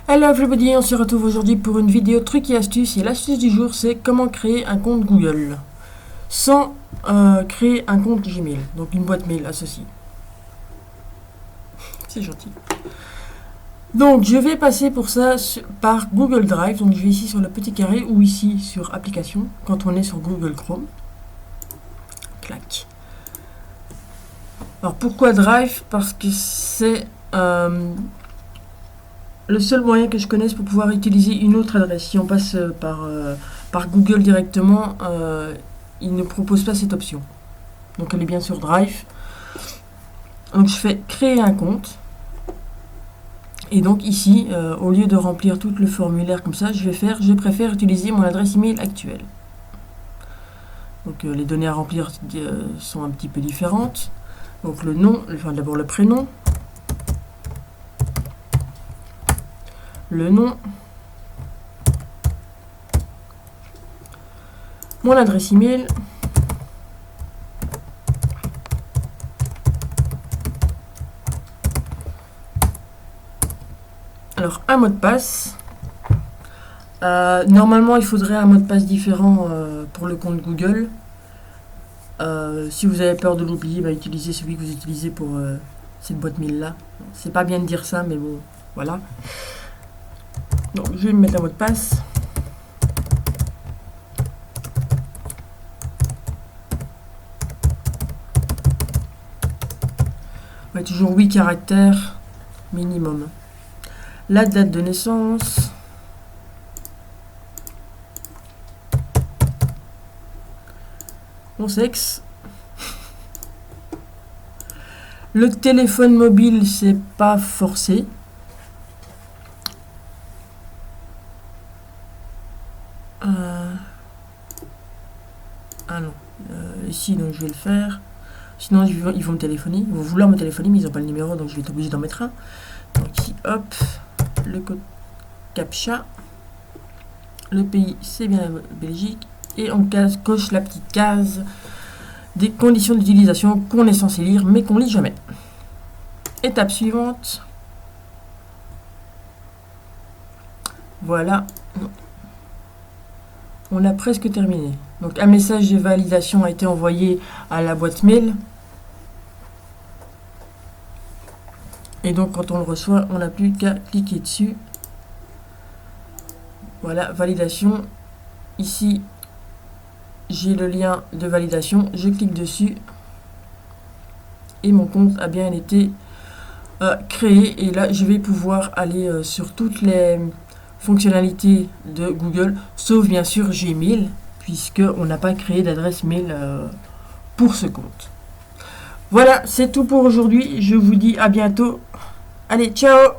Hello everybody, on se retrouve aujourd'hui pour une vidéo trucs et astuces. Et l'astuce du jour, c'est comment créer un compte Google sans créer un compte Gmail, donc une boîte mail associée. C'est gentil. Donc je vais passer pour ça par Google Drive. Donc je vais ici sur le petit carré ou ici sur application quand on est sur Google Chrome. Clac. Alors pourquoi Drive? Parce que c'est le seul moyen que je connaisse pour pouvoir utiliser une autre adresse. Si on passe par Google directement, il ne propose pas cette option. Donc elle est bien sur Drive. Donc je fais créer un compte. Et donc ici, au lieu de remplir tout le formulaire comme ça, je préfère utiliser mon adresse email actuelle. Donc les données à remplir sont un petit peu différentes. Donc le nom, enfin d'abord le prénom. Le nom, mon adresse email, alors un mot de passe. Normalement il faudrait un mot de passe différent pour le compte Google. Si vous avez peur de l'oublier, utilisez celui que vous utilisez pour cette boîte mail là. C'est pas bien de dire ça, mais bon, voilà. Donc je vais me mettre un mot de passe. Ouais, toujours 8 caractères minimum. La date de naissance. Mon sexe. Le téléphone mobile, c'est pas forcé. Ah non, ici donc je vais le faire. Sinon ils vont me téléphoner, ils vont vouloir me téléphoner mais ils n'ont pas le numéro, donc je vais être obligé d'en mettre un. Donc ici hop, le code CAPTCHA, le pays c'est bien la Belgique, et on coche la petite case des conditions d'utilisation qu'on est censé lire mais qu'on lit jamais. Étape suivante. Voilà. On a presque terminé. Donc un message de validation a été envoyé à la boîte mail. Et donc quand on le reçoit, on n'a plus qu'à cliquer dessus. Voilà, validation. Ici, j'ai le lien de validation. Je clique dessus. Et mon compte a bien été créé. Et là, je vais pouvoir aller sur toutes les fonctionnalités de Google, sauf bien sûr Gmail, puisqu'on n'a pas créé d'adresse mail pour ce compte. Voilà, c'est tout pour aujourd'hui. Je vous dis à bientôt. Allez, ciao!